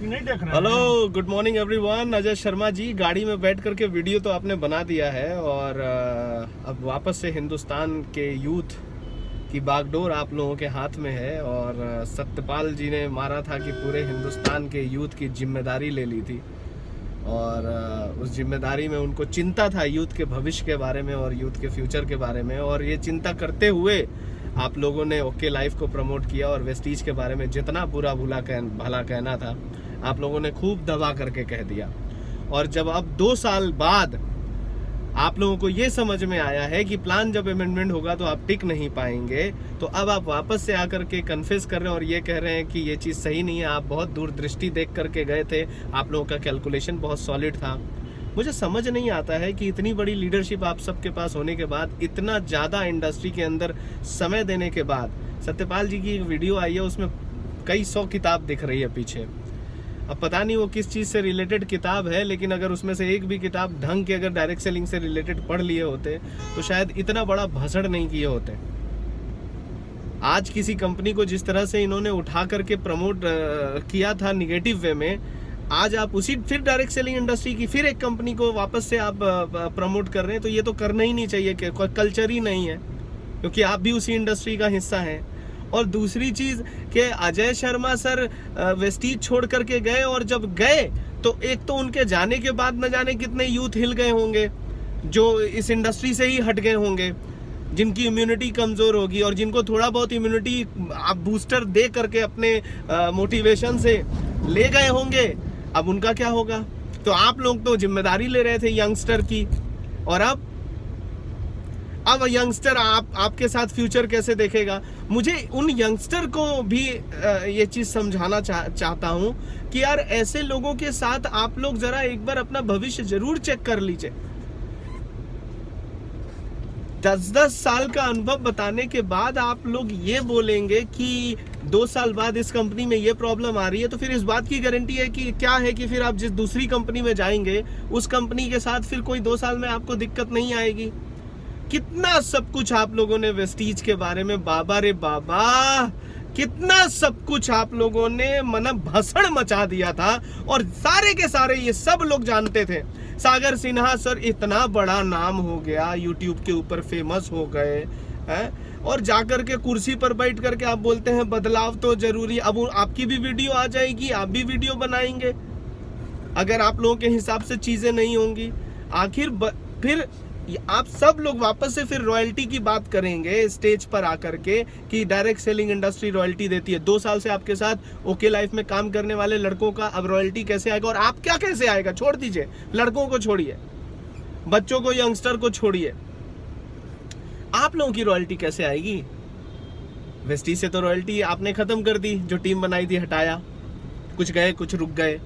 नहीं देख रहे। Hello, good morning everyone. Ajay Sharma ji, गाड़ी में बैठ करके वीडियो तो आपने बना दिया है और अब वापस से हिंदुस्तान के यूथ की बागडोर आप लोगों के हाथ में है। और सत्यपाल जी ने मारा था कि पूरे हिंदुस्तान के यूथ की जिम्मेदारी ले ली थी और उस जिम्मेदारी में उनको चिंता था यूथ के भविष्य के बारे में और यूथ के फ्यूचर के बारे में। और ये चिंता करते हुए आप लोगों ने ओके लाइफ को प्रमोट किया और वेस्टीज के बारे में जितना बुरा भला कहना था आप लोगों ने खूब दबा करके कह दिया। और जब अब 2 साल बाद आप लोगों को ये समझ में आया है कि प्लान जब अमेंडमेंट होगा तो आप टिक नहीं पाएंगे, तो अब आप वापस से आकर के कन्फेस कर रहे हैं और ये कह रहे हैं कि ये चीज़ सही नहीं है। आप बहुत दूरदृष्टि देख करके गए थे, आप लोगों का कैलकुलेशन बहुत सॉलिड था। मुझे समझ नहीं आता है कि इतनी बड़ी लीडरशिप आप सबके पास होने के बाद, इतना ज़्यादा इंडस्ट्री के अंदर समय देने के बाद, सत्यपाल जी की एक वीडियो आई है उसमें कई 100 किताब दिख रही है पीछे। अब पता नहीं वो किस चीज़ से रिलेटेड किताब है, लेकिन अगर उसमें से एक भी किताब ढंग के अगर डायरेक्ट सेलिंग से रिलेटेड पढ़ लिए होते तो शायद इतना बड़ा भाषण नहीं किए होते। आज किसी कंपनी को जिस तरह से इन्होंने उठा करके प्रमोट किया था निगेटिव वे में, आज आप उसी फिर डायरेक्ट सेलिंग इंडस्ट्री की फिर एक कंपनी को वापस से आप प्रमोट कर रहे हैं। तो ये तो करना ही नहीं चाहिए, कि कोई कल्चर ही नहीं है, क्योंकि आप भी उसी इंडस्ट्री का हिस्सा हैं। और दूसरी चीज कि अजय शर्मा सर वेस्टीज छोड़ करके गए और जब गए तो एक तो उनके जाने के बाद न जाने कितने यूथ हिल गए होंगे जो इस इंडस्ट्री से ही हट गए होंगे, जिनकी इम्यूनिटी कमजोर होगी और जिनको थोड़ा बहुत इम्यूनिटी आप बूस्टर दे करके अपने मोटिवेशन से ले गए होंगे। अब उनका क्या होगा? तो आप लोग तो जिम्मेदारी ले रहे थे यंगस्टर की, और अब यंगस्टर आपके साथ फ्यूचर कैसे देखेगा? मुझे उन यंगस्टर को भी ये चीज समझाना चाहता हूं कि यार ऐसे लोगों के साथ आप लोग जरा एक बार अपना भविष्य जरूर चेक कर लीजिए। 10-10 साल का अनुभव बताने के बाद आप लोग ये बोलेंगे कि 2 साल बाद इस कंपनी में ये प्रॉब्लम आ रही है, तो फिर इस बात की गारंटी है कि क्या है कि फिर आप जिस दूसरी कंपनी में जाएंगे उस कंपनी के साथ फिर कोई 2 साल में आपको दिक्कत नहीं आएगी। कितना सब कुछ आप लोगों ने वेस्टीज के बारे में, बाबा रे बाबा, कितना सब कुछ आप लोगों ने भाषण मचा दिया था और सारे के सारे ये सब लोग जानते थे। सागर सिन्हा सर इतना बड़ा नाम हो गया, यूट्यूब के ऊपर फेमस हो गए हैं, और जाकर के कुर्सी पर बैठ करके आप बोलते हैं बदलाव तो जरूरी। अब आपकी भी वीडियो आ जाएगी, आप भी वीडियो बनाएंगे अगर आप लोगों के हिसाब से चीजें नहीं होंगी। आखिर फिर आप सब लोग वापस से फिर रॉयल्टी की बात करेंगे स्टेज पर आकर के कि डायरेक्ट सेलिंग इंडस्ट्री रॉयल्टी देती है। 2 साल से आपके साथ ओके लाइफ में काम करने वाले लड़कों का अब रॉयल्टी कैसे आएगा? और आप क्या कैसे आएगा? छोड़ दीजिए, लड़कों को छोड़िए, बच्चों को, यंगस्टर को छोड़िए, आप लोगों की रॉयल्टी कैसे आएगी? वेस्टी से तो रॉयल्टी आपने खत्म कर दी, जो टीम बनाई थी हटाया, कुछ गए कुछ रुक गए।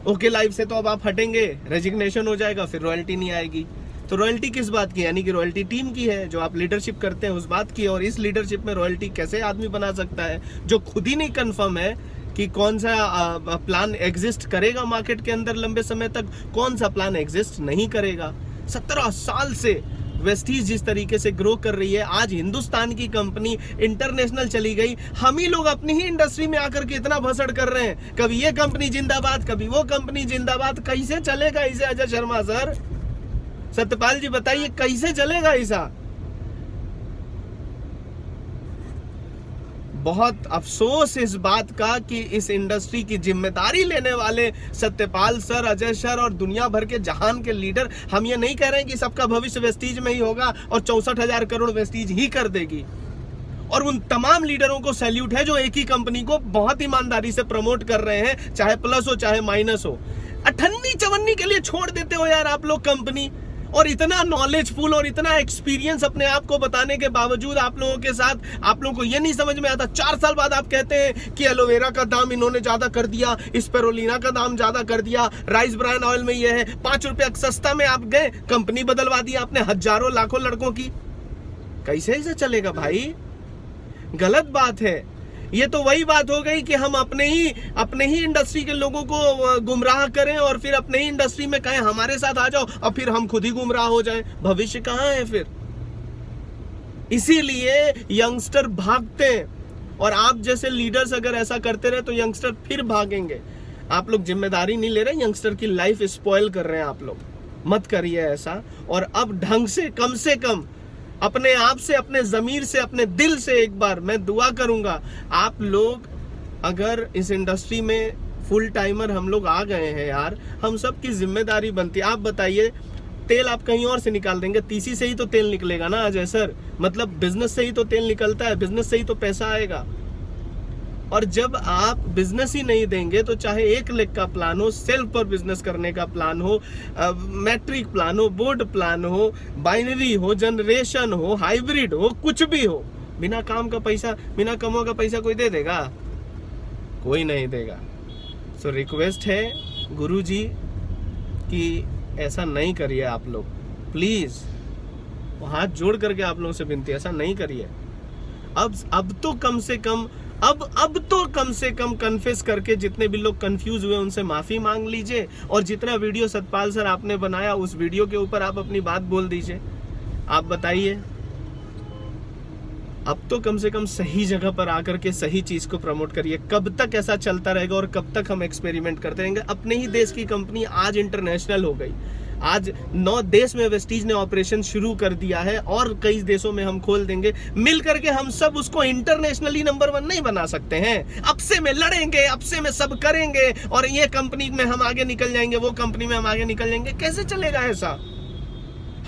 ओके लाइफ से तो अब आप हटेंगे, रेजिग्नेशन हो जाएगा, फिर रॉयल्टी नहीं आएगी। तो रॉयल्टी किस बात की? यानी कि रॉयल्टी टीम की है, जो आप लीडरशिप करते हैं उस बात की। और इस लीडरशिप में रॉयल्टी कैसे आदमी बना सकता है जो खुद ही नहीं कंफर्म है कि कौन सा प्लान एग्जिस्ट करेगा मार्केट के अंदर लंबे समय तक, कौन सा प्लान एग्जिस्ट नहीं करेगा। 17 साल से वेस्टीज जिस तरीके से ग्रो कर रही है, आज हिंदुस्तान की कंपनी इंटरनेशनल चली गई, हम ही लोग अपनी ही इंडस्ट्री में आकर के इतना भसड़ कर रहे हैं, कभी ये कंपनी जिंदाबाद, कभी वो कंपनी जिंदाबाद। कैसे चलेगा इसे अजय शर्मा सर? सत्यपाल जी बताइए कैसे चलेगा ऐसा? बहुत अफसोस इस बात का कि इस इंडस्ट्री की जिम्मेदारी लेने वाले सत्यपाल सर, अजय सर और दुनिया भर के जहान के लीडर, हम ये नहीं कह रहे हैं कि सबका भविष्य वेस्टीज में ही होगा और 64,000 करोड़ वेस्टीज ही कर देगी। और उन तमाम लीडरों को सैल्यूट है जो एक ही कंपनी को बहुत ईमानदारी से प्रमोट कर रहे हैं, चाहे प्लस हो चाहे माइनस हो। 58-54 के लिए छोड़ देते हो यार आप लोग कंपनी, और इतना नॉलेजफुल और इतना एक्सपीरियंस अपने आप को बताने के बावजूद आप लोगों के साथ आप लोगों को ये नहीं समझ में आता। 4 साल बाद आप कहते हैं कि एलोवेरा का दाम इन्होंने ज्यादा कर दिया, स्पिरुलिना का दाम ज्यादा कर दिया, राइस ब्रान ऑयल में ये है 5 रुपया सस्ता में आप गए, कंपनी बदलवा दी आपने हजारों लाखों लड़कों की। कैसे ऐसे चलेगा भाई? गलत बात है। ये तो वही बात हो गई कि हम अपने ही इंडस्ट्री के लोगों को गुमराह करें और फिर अपने ही इंडस्ट्री में कहें हमारे साथ आ जाओ, और फिर हम खुद ही गुमराह हो जाएं। भविष्य कहाँ है फिर? इसीलिए यंगस्टर भागते हैं और आप जैसे लीडर्स अगर ऐसा करते रहे तो यंगस्टर फिर भागेंगे। आप लोग जिम्मेदारी नहीं ले रहे, यंगस्टर की लाइफ स्पॉइल कर रहे हैं आप लोग। मत करिए ऐसा। और अब ढंग से कम अपने आप से, अपने जमीर से, अपने दिल से एक बार मैं दुआ करूंगा, आप लोग अगर इस इंडस्ट्री में फुल टाइमर हम लोग आ गए हैं यार, हम सब की जिम्मेदारी बनती है। आप बताइए, तेल आप कहीं और से निकाल देंगे, तीसी से ही तो तेल निकलेगा ना अजय सर। मतलब बिजनेस से ही तो तेल निकलता है, बिजनेस से ही तो पैसा आएगा। और जब आप बिजनेस ही नहीं देंगे तो चाहे 1 लाख का प्लान हो, सेल्फ पर बिजनेस करने का प्लान हो, मैट्रिक प्लान हो, बोर्ड प्लान हो, बाइनरी हो, जनरेशन हो, हाइब्रिड हो, कुछ भी हो, बिना काम का पैसा, बिना कमों का पैसा कोई दे देगा? कोई नहीं देगा। सो रिक्वेस्ट है गुरुजी कि ऐसा नहीं करिए आप लोग, प्लीज हाथ जोड़ करके आप लोगों से विनती, ऐसा नहीं करिए। अब तो कम से कम कन्फेस करके जितने भी लोग कंफ्यूज हुए उनसे माफी मांग लीजिए, और जितना वीडियो सतपाल सर आपने बनाया उस वीडियो के ऊपर आप अपनी बात बोल दीजिए। आप बताइए, अब तो कम से कम सही जगह पर आकर के सही चीज को प्रमोट करिए। कब तक ऐसा चलता रहेगा और कब तक हम एक्सपेरिमेंट करते रहेंगे? अपने ही देश की कंपनी आज इंटरनेशनल हो गई, आज 9 देश में वेस्टीज ने ऑपरेशन शुरू कर दिया है, और कई देशों में हम खोल देंगे। मिल करके हम सब उसको इंटरनेशनली नंबर 1 नहीं बना सकते हैं। आपसे में लड़ेंगे, आपसे में सब करेंगे, और ये कंपनी में हम आगे निकल जाएंगे, वो कंपनी में हम आगे निकल जाएंगे। कैसे चलेगा ऐसा?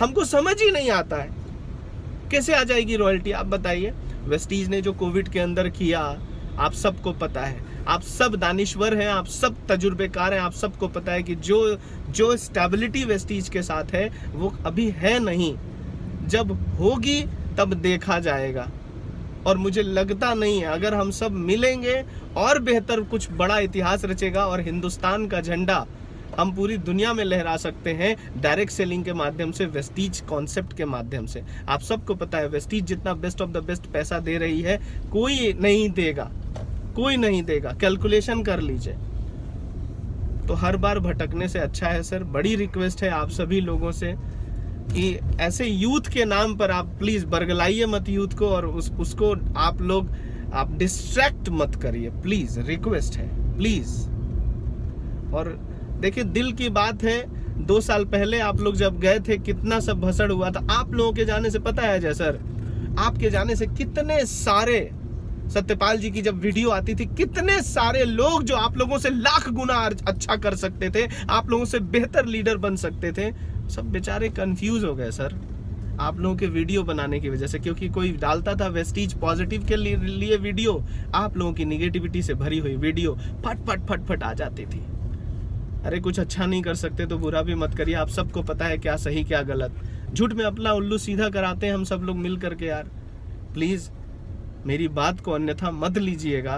हमको समझ ही नहीं आता है, कैसे आ जाएगी रॉयल्टी? आप बताइए। वेस्टीज ने जो कोविड के अंदर किया, आप सबको पता है, आप सब दानिश्वर हैं, आप सब तजुर्बेकार हैं, आप सबको पता है कि जो स्टेबिलिटी वेस्टीज के साथ है वो अभी है नहीं। जब होगी तब देखा जाएगा। और मुझे लगता नहीं है, अगर हम सब मिलेंगे और बेहतर कुछ बड़ा इतिहास रचेगा, और हिंदुस्तान का झंडा हम पूरी दुनिया में लहरा सकते हैं डायरेक्ट सेलिंग के माध्यम से, वेस्टीज कॉन्सेप्ट के माध्यम से। आप सबको पता है वेस्टीज जितना बेस्ट ऑफ द बेस्ट पैसा दे रही है, कोई नहीं देगा, कोई नहीं देगा। कैलकुलेशन कर लीजिए। तो हर बार भटकने से अच्छा है सर, बड़ी रिक्वेस्ट है आप सभी लोगों से कि ऐसे यूथ के नाम पर आप प्लीज बरगलाइए मत यूथ को, और उसको आप लोग डिस्ट्रैक्ट मत करिए, प्लीज रिक्वेस्ट है, प्लीज। और देखिए, दिल की बात है, 2 साल पहले आप लोग जब गए थे कितना सब भसड़ हुआ था। आप लोगों के जाने से पता है अजय सर, आपके जाने से कितने सारे, सत्यपाल जी की जब वीडियो आती थी, कितने सारे लोग जो आप लोगों से लाख गुना अच्छा कर सकते थे, आप लोगों से बेहतर लीडर बन सकते थे, सब बेचारे कंफ्यूज हो गए सर आप लोगों के वीडियो बनाने की वजह से। क्योंकि कोई डालता था वेस्टीज पॉजिटिव के लिए वीडियो, आप लोगों की निगेटिविटी से भरी हुई वीडियो फट आ जाती थी। अरे कुछ अच्छा नहीं कर सकते तो बुरा भी मत करिए। आप सबको पता है क्या सही क्या गलत। झूठ में अपना उल्लू सीधा कराते हैं हम सब लोग मिल करके। यार प्लीज मेरी बात को अन्यथा मत लीजिएगा।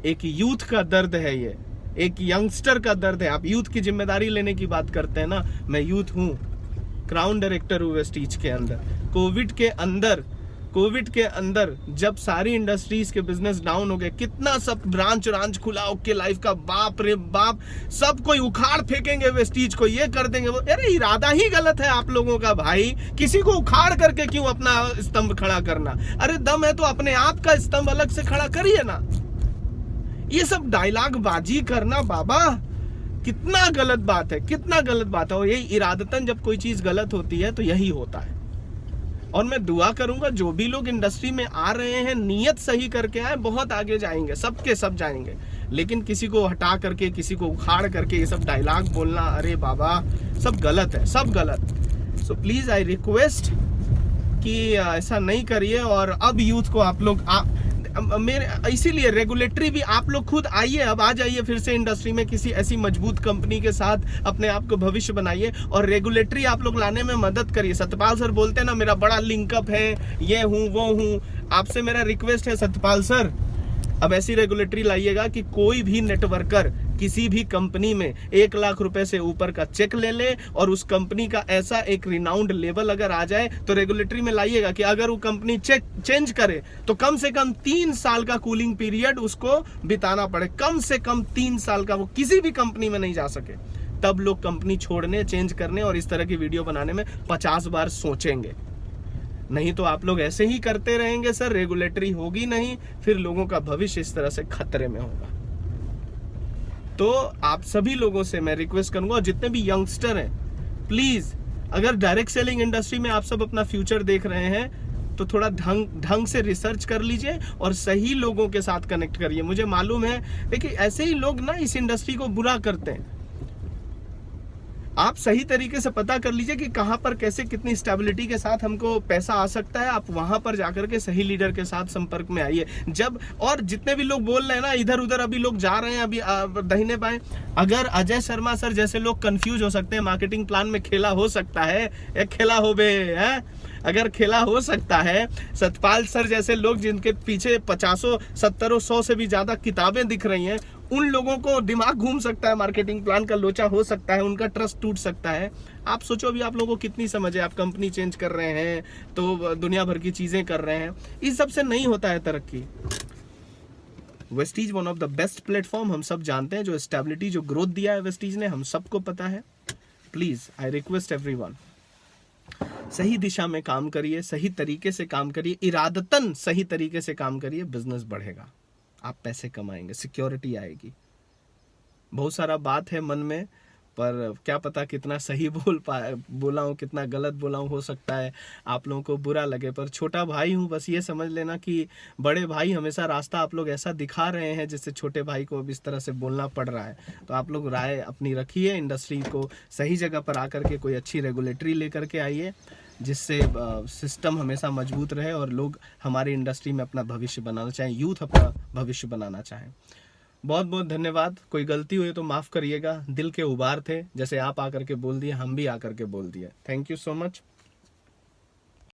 एक यूथ का दर्द है ये, एक यंगस्टर का दर्द है। आप यूथ की जिम्मेदारी लेने की बात करते हैं ना, मैं यूथ हूँ, क्राउन डायरेक्टर हूँ वेस्टीज के अंदर। कोविड के अंदर जब सारी इंडस्ट्रीज के बिजनेस डाउन हो गए, कितना सब ब्रांच खुला, ओके लाइफ का, बाप रे बाप, सब कोई उखाड़ फेंकेंगे वेस्टीज को, ये कर देंगे वो। अरे इरादा ही गलत है आप लोगों का भाई। किसी को उखाड़ करके क्यों अपना स्तंभ खड़ा करना? अरे दम है तो अपने आप का स्तंभ अलग से खड़ा करिए ना। ये सब डायलॉग बाजी करना बाबा कितना गलत बात है, कितना गलत बात है। और यही इरादतन जब कोई चीज गलत होती है तो यही होता है। और मैं दुआ करूंगा जो भी लोग इंडस्ट्री में आ रहे हैं, नियत सही करके आए, बहुत आगे जाएंगे, सबके सब जाएंगे। लेकिन किसी को हटा करके, किसी को उखाड़ करके ये सब डायलॉग बोलना, अरे बाबा सब गलत है, सब गलत। सो प्लीज आई रिक्वेस्ट कि ऐसा नहीं करिए। और अब यूथ को आप लोग मेरे इसीलिए रेगुलेटरी भी आप लोग खुद आइए, अब आ जाइए फिर से इंडस्ट्री में, किसी ऐसी मजबूत कंपनी के साथ अपने आप को भविष्य बनाइए और रेगुलेटरी आप लोग लाने में मदद करिए। सत्यपाल सर बोलते हैं ना मेरा बड़ा लिंकअप है, ये हूँ वो हूँ। आपसे मेरा रिक्वेस्ट है सत्यपाल सर, अब ऐसी रेगुलेटरी लाइएगा कि कोई भी नेटवर्कर किसी भी कंपनी में 1 लाख रुपए से ऊपर का चेक ले ले, और उस कंपनी का ऐसा एक रिनाउंड लेवल अगर आ जाए तो रेगुलेटरी में लाइएगा कि अगर वो कंपनी चेक चेंज करे तो कम से कम 3 साल का कूलिंग पीरियड उसको बिताना पड़े, कम से कम 3 साल का। वो किसी भी कंपनी में नहीं जा सके, तब लोग कंपनी छोड़ने, चेंज करने और इस तरह की वीडियो बनाने में 50 बार सोचेंगे। नहीं तो आप लोग ऐसे ही करते रहेंगे सर, रेगुलेटरी होगी नहीं, फिर लोगों का भविष्य इस तरह से खतरे में होगा। तो आप सभी लोगों से मैं रिक्वेस्ट करूंगा, जितने भी यंगस्टर हैं, प्लीज अगर डायरेक्ट सेलिंग इंडस्ट्री में आप सब अपना फ्यूचर देख रहे हैं तो थोड़ा ढंग से रिसर्च कर लीजिए और सही लोगों के साथ कनेक्ट करिए। मुझे मालूम है देखिए ऐसे ही लोग ना इस इंडस्ट्री को बुरा करते हैं। आप सही तरीके से पता कर लीजिए कि कहां पर कैसे कितनी स्टेबिलिटी के साथ हमको पैसा आ सकता है। आप वहां पर जाकर के सही लीडर के साथ संपर्क में आइए। जब और जितने भी लोग बोल रहे हैं ना इधर उधर, अभी लोग जा रहे हैं अभी दाहिने बाएं, अगर अजय शर्मा सर जैसे लोग कंफ्यूज हो सकते हैं, मार्केटिंग प्लान में खेला हो सकता है, एक खेला हो बे है, अगर खेला हो सकता है, सतपाल सर जैसे लोग जिनके पीछे 50, 70, 100 से भी ज्यादा किताबें दिख रही हैं, उन लोगों को दिमाग घूम सकता है, मार्केटिंग प्लान का लोचा हो सकता है, उनका ट्रस्ट टूट सकता है। आप सोचो अभी आप लोगों को कितनी समझ है, आप कंपनी चेंज कर रहे हैं तो दुनिया भर की चीजें कर रहे हैं, इस सब से नहीं होता है तरक्की। Vestige one of the best platform, हम सब जानते हैं, जो स्टेबिलिटी जो ग्रोथ दिया है वेस्टीज ने, हम सबको पता है। प्लीज आई रिक्वेस्ट एवरीवन, सही दिशा में काम करिए, सही तरीके से काम करिए, इरादतन सही तरीके से काम करिए, बिजनेस बढ़ेगा, आप पैसे कमाएंगे, सिक्योरिटी आएगी। बहुत सारा बात है मन में, पर क्या पता कितना सही बोला हूँ, कितना गलत बोला हूँ, हो सकता है आप लोगों को बुरा लगे, पर छोटा भाई हूँ, बस ये समझ लेना कि बड़े भाई हमेशा रास्ता आप लोग ऐसा दिखा रहे हैं जिससे छोटे भाई को अब इस तरह से बोलना पड़ रहा है। तो आप लोग राय अपनी रखिए, इंडस्ट्री को सही जगह पर आकर के कोई अच्छी रेगुलेटरी लेकर के आइए, जिससे सिस्टम हमेशा मजबूत रहे और लोग हमारी इंडस्ट्री में अपना भविष्य बनाना चाहें, यूथ अपना भविष्य बनाना चाहें। बहुत बहुत धन्यवाद। कोई गलती हुई तो माफ़ करिएगा, दिल के उबार थे, जैसे आप आकर के बोल दिए हम भी आकर के बोल दिए। Thank you so much.